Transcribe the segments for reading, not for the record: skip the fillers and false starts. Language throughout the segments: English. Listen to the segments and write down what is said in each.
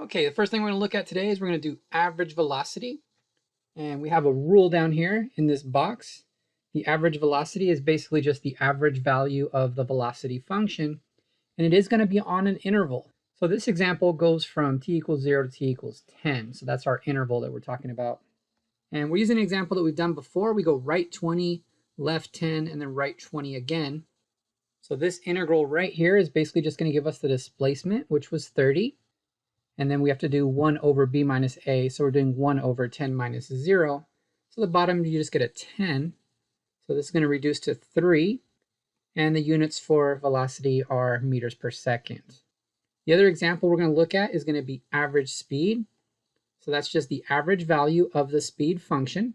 Okay, the first thing we're going to look at today is we're going to do average velocity. And we have a rule down here in this box. The average velocity is basically just the average value of the velocity function, and it is going to be on an interval. So this example goes from t equals 0 to t equals 10. So that's our interval that we're talking about. And we're using an example that we've done before. We go right 20, left 10, and then right 20 again. So this integral right here is basically just going to give us the displacement, which was 30. And then we have to do 1 over b minus a. So we're doing 1 over 10 minus 0. So the bottom, you just get a 10. So this is going to reduce to 3. And the units for velocity are meters per second. The other example we're going to look at is going to be average speed. So that's just the average value of the speed function.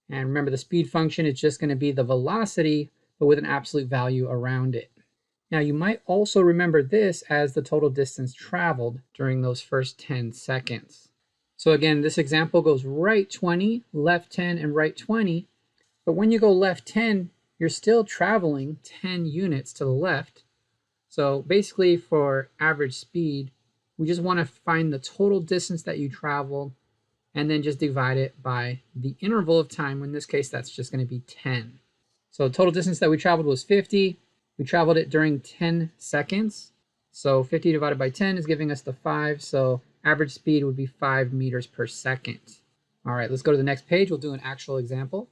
And remember, the speed function is just going to be the velocity, but with an absolute value around it. Now you might also remember this as the total distance traveled during those first 10 seconds. So again, this example goes right 20, left 10, and right 20. But when you go left 10, you're still traveling 10 units to the left. So basically for average speed, we just want to find the total distance that you traveled and then just divide it by the interval of time. In this case, that's just going to be 10. So total distance that we traveled was 50. We traveled it during 10 seconds. So 50 divided by 10 is giving us the 5. So average speed would be 5 meters per second. All right, let's go to the next page. We'll do an actual example.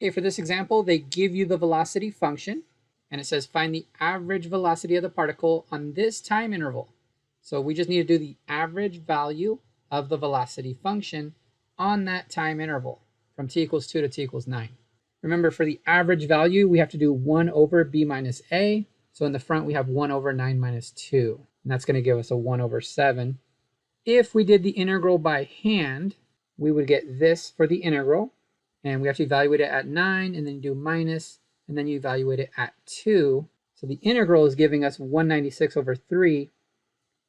Okay, for this example, they give you the velocity function. And it says find the average velocity of the particle on this time interval. So we just need to do the average value of the velocity function on that time interval from t equals 2 to t equals 9. Remember, for the average value, we have to do 1 over b minus a. So in the front, we have 1 over 9 minus 2. And that's going to give us a 1 over 7. If we did the integral by hand, we would get this for the integral. And we have to evaluate it at 9, and then do minus, and then you evaluate it at 2. So the integral is giving us 196 over 3.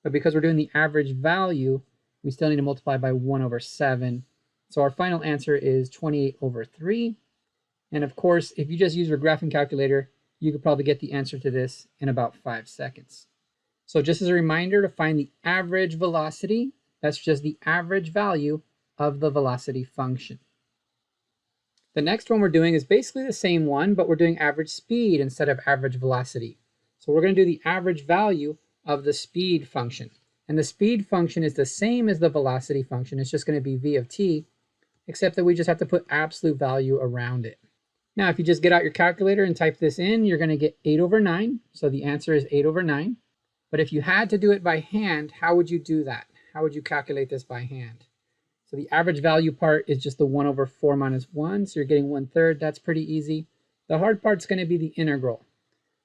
But because we're doing the average value, we still need to multiply by 1 over 7. So our final answer is 28 over 3. And of course, if you just use your graphing calculator, you could probably get the answer to this in about 5 seconds. So just as a reminder, to find the average velocity, that's just the average value of the velocity function. The next one we're doing is basically the same one, but we're doing average speed instead of average velocity. So we're going to do the average value of the speed function. And the speed function is the same as the velocity function. It's just going to be v of t, except that we just have to put absolute value around it. Now, if you just get out your calculator and type this in, you're going to get 8 over 9. So the answer is 8 over 9. But if you had to do it by hand, how would you do that? How would you calculate this by hand? So the average value part is just the 1 over 4 minus 1. So you're getting 1/3. That's pretty easy. The hard part's going to be the integral.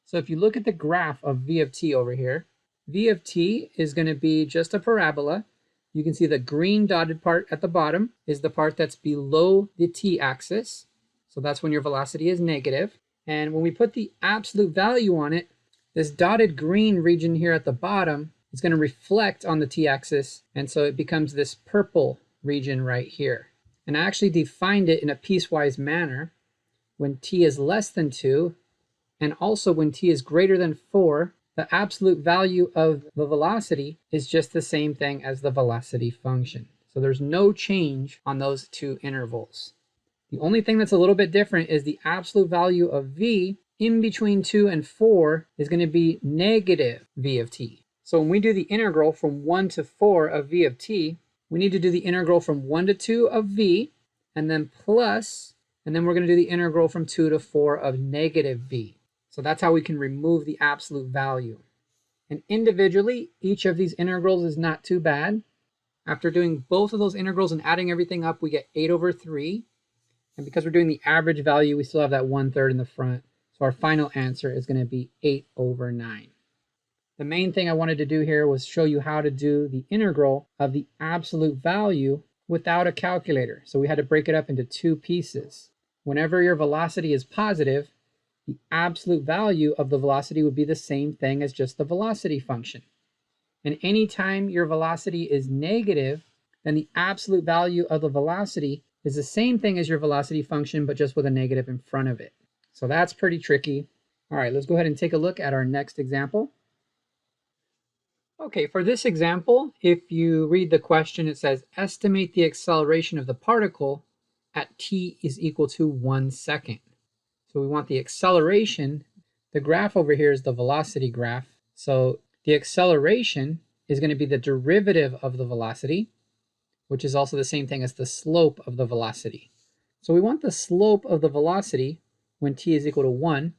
So if you look at the graph of v of t over here, v of t is going to be just a parabola. You can see the green dotted part at the bottom is the part that's below the t-axis. So that's when your velocity is negative. And when we put the absolute value on it, this dotted green region here at the bottom is going to reflect on the t-axis. And so it becomes this purple region right here. And I actually defined it in a piecewise manner. When t is less than 2, and also when t is greater than 4, the absolute value of the velocity is just the same thing as the velocity function. So there's no change on those two intervals. The only thing that's a little bit different is the absolute value of v in between 2 and 4 is going to be negative v of t. So when we do the integral from 1 to 4 of v of t, we need to do the integral from 1 to 2 of v, and then plus, and then we're going to do the integral from 2 to 4 of negative v. So that's how we can remove the absolute value. And individually, each of these integrals is not too bad. After doing both of those integrals and adding everything up, we get 8 over 3. And because we're doing the average value, we still have that 1/3 in the front. So our final answer is going to be 8 over 9. The main thing I wanted to do here was show you how to do the integral of the absolute value without a calculator. So we had to break it up into 2 pieces. Whenever your velocity is positive, the absolute value of the velocity would be the same thing as just the velocity function. And anytime your velocity is negative, then the absolute value of the velocity is the same thing as your velocity function, but just with a negative in front of it. So that's pretty tricky. All right, let's go ahead and take a look at our next example. Okay, for this example, if you read the question, it says estimate the acceleration of the particle at t is equal to 1 second. So we want the acceleration. The graph over here is the velocity graph. So the acceleration is going to be the derivative of the velocity, which is also the same thing as the slope of the velocity. So we want the slope of the velocity when t is equal to 1,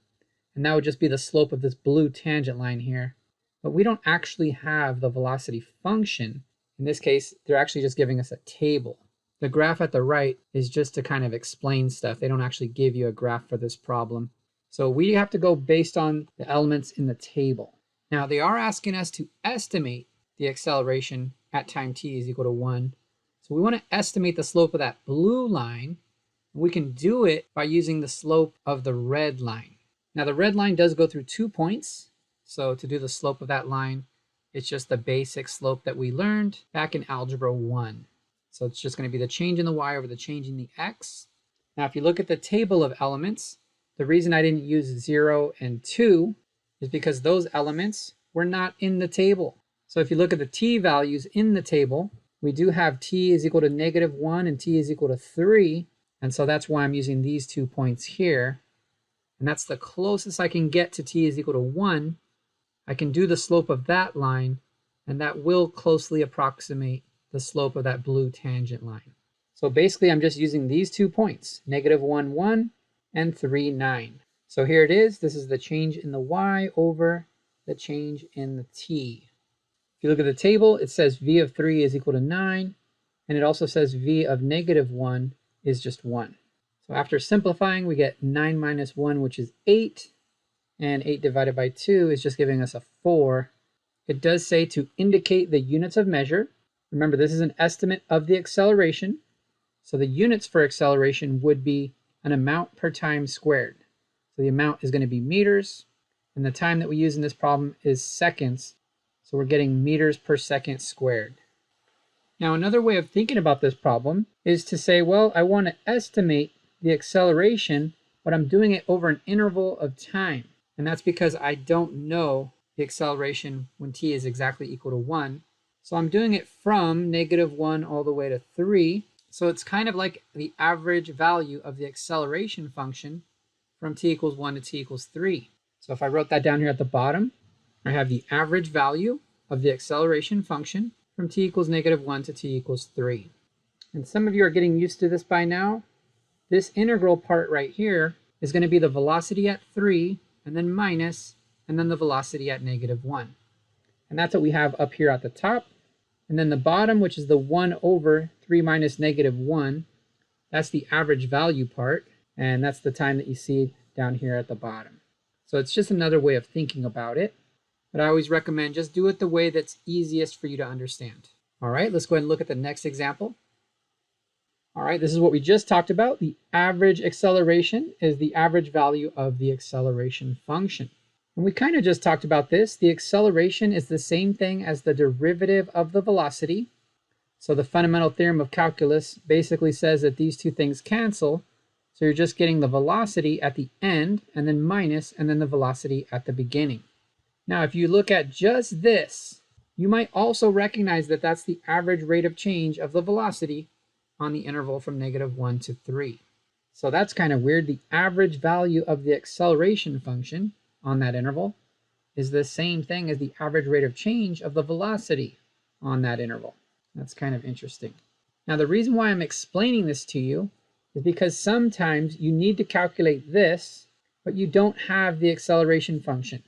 and that would just be the slope of this blue tangent line here. But we don't actually have the velocity function. In this case, they're actually just giving us a table. The graph at the right is just to kind of explain stuff. They don't actually give you a graph for this problem. So we have to go based on the elements in the table. Now they are asking us to estimate the acceleration at time t is equal to 1. So we want to estimate the slope of that blue line. We can do it by using the slope of the red line. Now the red line does go through 2 points. So to do the slope of that line, it's just the basic slope that we learned back in Algebra 1. So it's just going to be the change in the y over the change in the x. Now if you look at the table of elements, the reason I didn't use 0 and 2 is because those elements were not in the table. So if you look at the t values in the table, we do have t is equal to -1 and t is equal to 3. And so that's why I'm using these 2 points here. And that's the closest I can get to t is equal to 1. I can do the slope of that line, and that will closely approximate the slope of that blue tangent line. So basically, I'm just using these 2 points, -1, 1, and 3, 9. So here it is. This is the change in the y over the change in the t. If you look at the table, it says v of 3 is equal to 9, and it also says v of -1 is just 1. So after simplifying, we get 9 minus 1, which is 8. And 8 divided by 2 is just giving us a 4. It does say to indicate the units of measure. Remember, this is an estimate of the acceleration. So the units for acceleration would be an amount per time squared. So the amount is going to be meters, and the time that we use in this problem is seconds. So we're getting meters per second squared. Now another way of thinking about this problem is to say, well, I want to estimate the acceleration, but I'm doing it over an interval of time. And that's because I don't know the acceleration when t is exactly equal to 1. So I'm doing it from -1 all the way to 3. So it's kind of like the average value of the acceleration function from t equals 1 to t equals 3. So if I wrote that down here at the bottom, I have the average value of the acceleration function from t equals -1 to t equals 3. And some of you are getting used to this by now. This integral part right here is going to be the velocity at 3, and then minus, and then the velocity at -1. And that's what we have up here at the top. And then the bottom, which is the 1 over 3 minus -1, that's the average value part, and that's the time that you see down here at the bottom. So it's just another way of thinking about it. But I always recommend just do it the way that's easiest for you to understand. All right, let's go ahead and look at the next example. All right, this is what we just talked about. The average acceleration is the average value of the acceleration function. And we kind of just talked about this. The acceleration is the same thing as the derivative of the velocity. So the fundamental theorem of calculus basically says that these two things cancel. So you're just getting the velocity at the end, and then minus, and then the velocity at the beginning. Now, if you look at just this, you might also recognize that that's the average rate of change of the velocity on the interval from -1 to 3. So that's kind of weird. The average value of the acceleration function on that interval is the same thing as the average rate of change of the velocity on that interval. That's kind of interesting. Now, the reason why I'm explaining this to you is because sometimes you need to calculate this, but you don't have the acceleration function.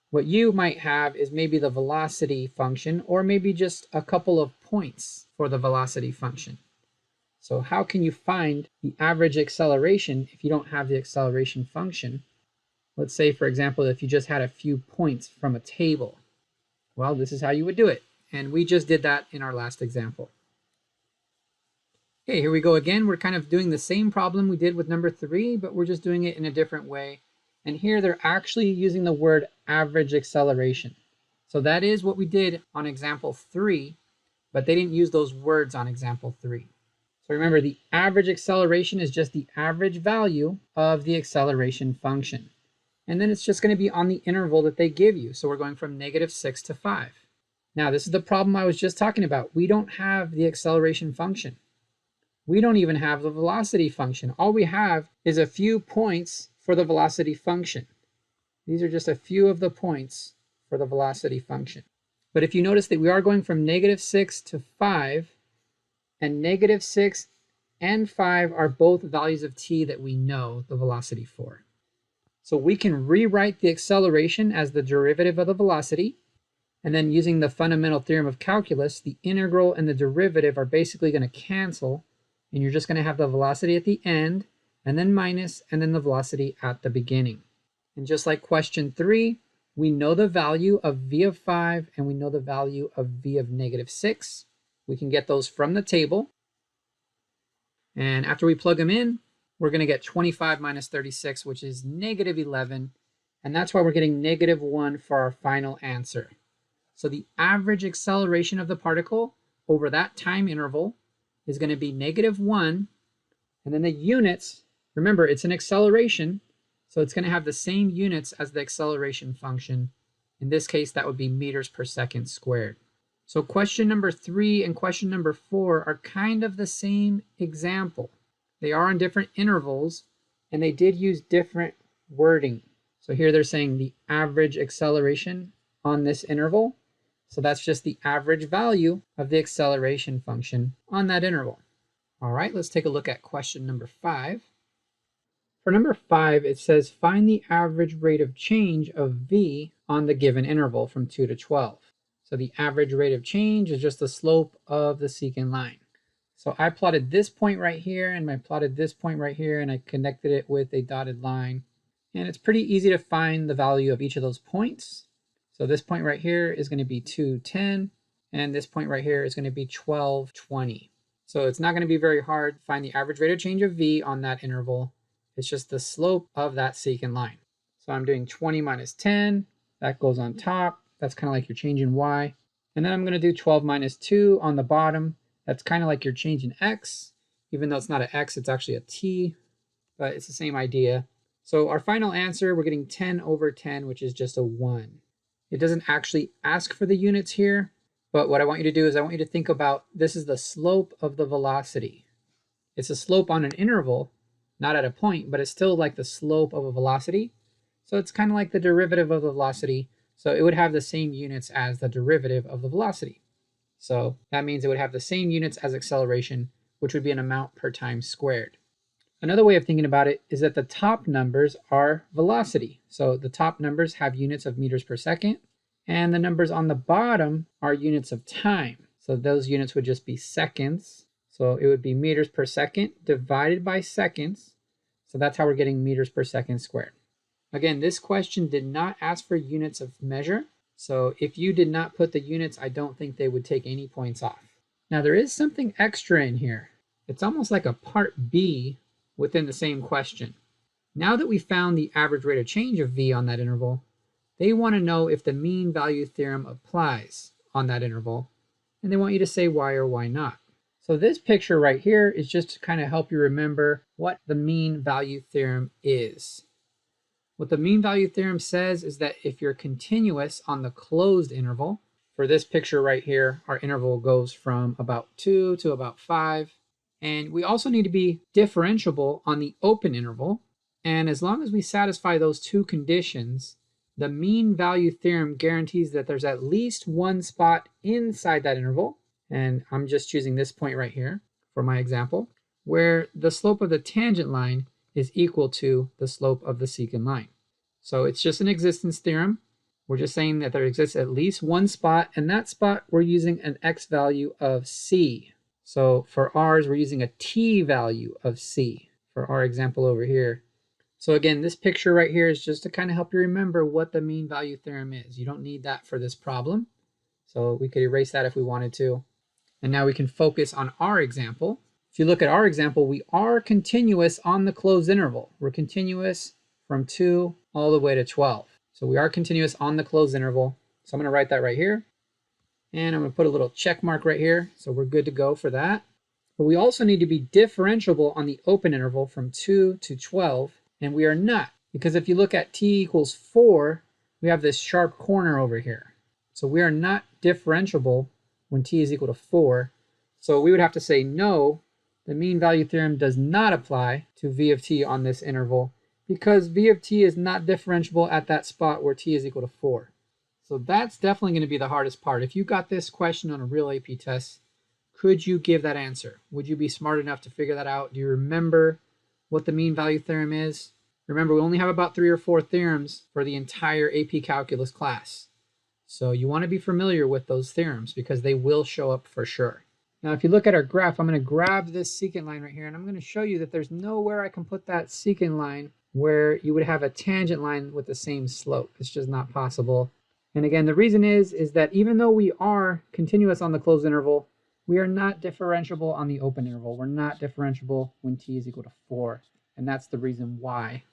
What you might have is maybe the velocity function, or maybe just a couple of points for the velocity function. So how can you find the average acceleration if you don't have the acceleration function? Let's say, for example, if you just had a few points from a table. Well, this is how you would do it. And we just did that in our last example. Okay, here we go again. We're kind of doing the same problem we did with number 3, but we're just doing it in a different way. And here they're actually using the word average acceleration. So that is what we did on example 3, but they didn't use those words on example 3. So remember, the average acceleration is just the average value of the acceleration function. And then it's just going to be on the interval that they give you. So we're going from -6 to 5. Now, this is the problem I was just talking about. We don't have the acceleration function. We don't even have the velocity function. All we have is a few points for the velocity function. These are just a few of the points for the velocity function. But if you notice that we are going from -6 to 5, and -6 and 5 are both values of t that we know the velocity for. So we can rewrite the acceleration as the derivative of the velocity, and then using the fundamental theorem of calculus, the integral and the derivative are basically going to cancel, and you're just going to have the velocity at the end, and then minus, and then the velocity at the beginning. And just like question 3, we know the value of v of 5, and we know the value of v of -6. We can get those from the table. And after we plug them in, we're going to get 25 minus 36, which is -11. And that's why we're getting -1 for our final answer. So the average acceleration of the particle over that time interval is going to be -1. And then the units, remember, it's an acceleration, so it's going to have the same units as the acceleration function. In this case, that would be meters per second squared. So question number 3 and question number 4 are kind of the same example. They are on different intervals, and they did use different wording. So here they're saying the average acceleration on this interval. So that's just the average value of the acceleration function on that interval. All right, let's take a look at question number 5. For number 5, it says find the average rate of change of v on the given interval from 2 to 12. So the average rate of change is just the slope of the secant line. So I plotted this point right here, and I plotted this point right here, and I connected it with a dotted line. And it's pretty easy to find the value of each of those points. So this point right here is going to be 210, and this point right here is going to be 1220. So it's not going to be very hard to find the average rate of change of v on that interval. It's just the slope of that secant line. So I'm doing 20 minus 10. That goes on top. That's kind of like you're changing y. And then I'm going to do 12 minus 2 on the bottom. That's kind of like you're changing x. Even though it's not an x, it's actually a t. But it's the same idea. So our final answer, we're getting 10 over 10, which is just a 1. It doesn't actually ask for the units here. But what I want you to do is I want you to think about this is the slope of the velocity. It's a slope on an interval, not at a point, but it's still like the slope of a velocity. So it's kind of like the derivative of the velocity. So it would have the same units as the derivative of the velocity. So that means it would have the same units as acceleration, which would be an amount per time squared. Another way of thinking about it is that the top numbers are velocity. So the top numbers have units of meters per second, and the numbers on the bottom are units of time. So those units would just be seconds. So it would be meters per second divided by seconds. So that's how we're getting meters per second squared. Again, this question did not ask for units of measure. So if you did not put the units, I don't think they would take any points off. Now there is something extra in here. It's almost like a part B within the same question. Now that we found the average rate of change of v on that interval, they want to know if the mean value theorem applies on that interval, and they want you to say why or why not. So this picture right here is just to kind of help you remember what the mean value theorem is. What the mean value theorem says is that if you're continuous on the closed interval, for this picture right here, our interval goes from about 2 to about 5. And we also need to be differentiable on the open interval. And as long as we satisfy those two conditions, the mean value theorem guarantees that there's at least one spot inside that interval. And I'm just choosing this point right here for my example, where the slope of the tangent line is equal to the slope of the secant line. So it's just an existence theorem. We're just saying that there exists at least one spot, and that spot we're using an x value of c. So for ours, we're using a t value of c for our example over here. So again, this picture right here is just to kind of help you remember what the mean value theorem is. You don't need that for this problem. So we could erase that if we wanted to. And now we can focus on our example. If you look at our example, we are continuous on the closed interval. We're continuous from 2 all the way to 12. So we are continuous on the closed interval. So I'm going to write that right here. And I'm going to put a little check mark right here. So we're good to go for that. But we also need to be differentiable on the open interval from 2 to 12. And we are not. Because if you look at t equals 4, we have this sharp corner over here. So we are not differentiable when t is equal to 4. So we would have to say no, the mean value theorem does not apply to v of t on this interval because v of t is not differentiable at that spot where t is equal to 4. So that's definitely going to be the hardest part. If you got this question on a real AP test, could you give that answer? Would you be smart enough to figure that out? Do you remember what the mean value theorem is? Remember, we only have about 3 or 4 theorems for the entire AP Calculus class. So you want to be familiar with those theorems because they will show up for sure. Now, if you look at our graph, I'm going to grab this secant line right here, and I'm going to show you that there's nowhere I can put that secant line where you would have a tangent line with the same slope. It's just not possible. And again, the reason is that even though we are continuous on the closed interval, we are not differentiable on the open interval. We're not differentiable when t is equal to 4. And that's the reason why.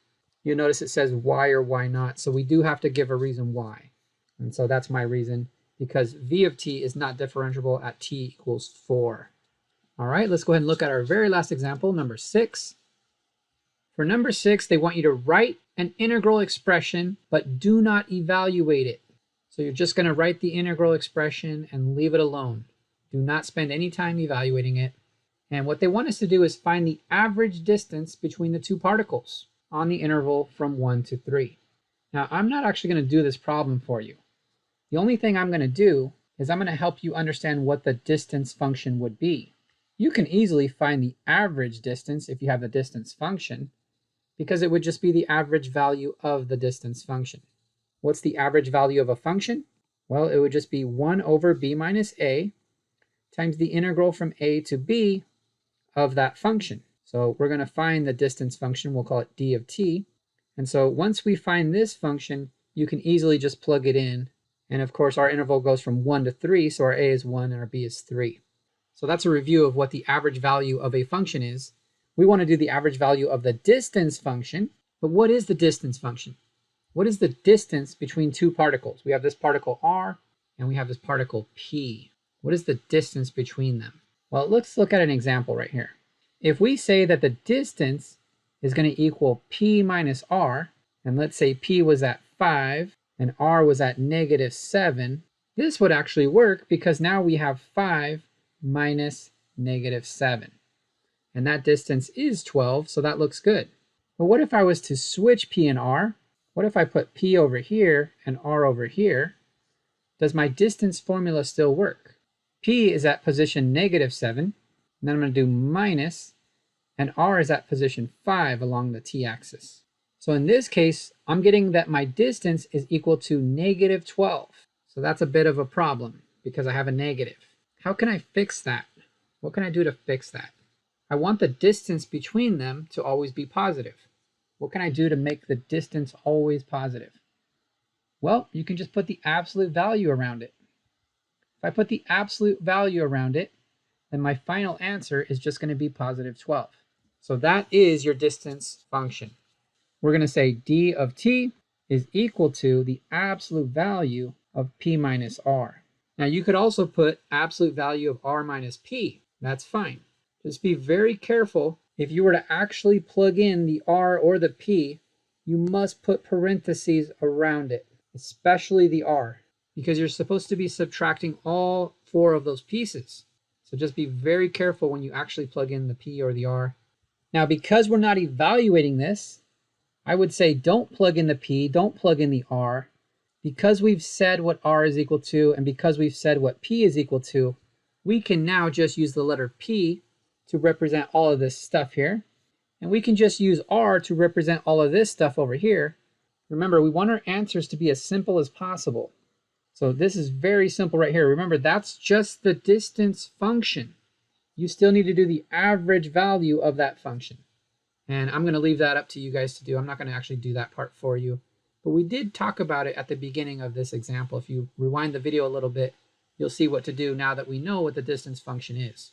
You'll notice it says why or why not. So we do have to give a reason why. And so that's my reason, because v of t is not differentiable at t equals 4. All right, let's go ahead and look at our very last example, number 6. For number 6, they want you to write an integral expression, but do not evaluate it. So you're just going to write the integral expression and leave it alone. Do not spend any time evaluating it. And what they want us to do is find the average distance between the two particles on the interval from 1 to 3. Now, I'm not actually going to do this problem for you. The only thing I'm going to do is I'm going to help you understand what the distance function would be. You can easily find the average distance if you have the distance function, because it would just be the average value of the distance function. What's the average value of a function? Well, it would just be 1 over b minus a times the integral from a to b of that function. So we're going to find the distance function. We'll call it d of t. And so once we find this function, you can easily just plug it in. And of course, our interval goes from 1 to 3, so our a is 1 and our b is 3. So that's a review of what the average value of a function is. We want to do the average value of the distance function. But what is the distance function? What is the distance between two particles? We have this particle r, and we have this particle p. What is the distance between them? Well, let's look at an example right here. If we say that the distance is going to equal p minus r, and let's say p was at 5 and r was at -7, this would actually work because now we have 5 minus -7. And that distance is 12, so that looks good. But what if I was to switch p and r? What if I put p over here and r over here? Does my distance formula still work? P is at position -7, and then I'm going to do minus, and r is at position 5 along the t-axis. So in this case, I'm getting that my distance is equal to -12. So that's a bit of a problem because I have a negative. How can I fix that? What can I do to fix that? I want the distance between them to always be positive. What can I do to make the distance always positive? Well, you can just put the absolute value around it. If I put the absolute value around it, then my final answer is just going to be positive 12. So that is your distance function. We're going to say d of t is equal to the absolute value of p minus r. Now you could also put absolute value of r minus p. That's fine. Just be very careful. If you were to actually plug in the r or the p, you must put parentheses around it, especially the r, because you're supposed to be subtracting all 4 of those pieces. So just be very careful when you actually plug in the p or the r. Now, because we're not evaluating this, I would say don't plug in the p, don't plug in the r. Because we've said what r is equal to, and because we've said what p is equal to, we can now just use the letter p to represent all of this stuff here. And we can just use r to represent all of this stuff over here. Remember, we want our answers to be as simple as possible. So this is very simple right here. Remember, that's just the distance function. You still need to do the average value of that function. And I'm going to leave that up to you guys to do. I'm not going to actually do that part for you. But we did talk about it at the beginning of this example. If you rewind the video a little bit, you'll see what to do now that we know what the distance function is.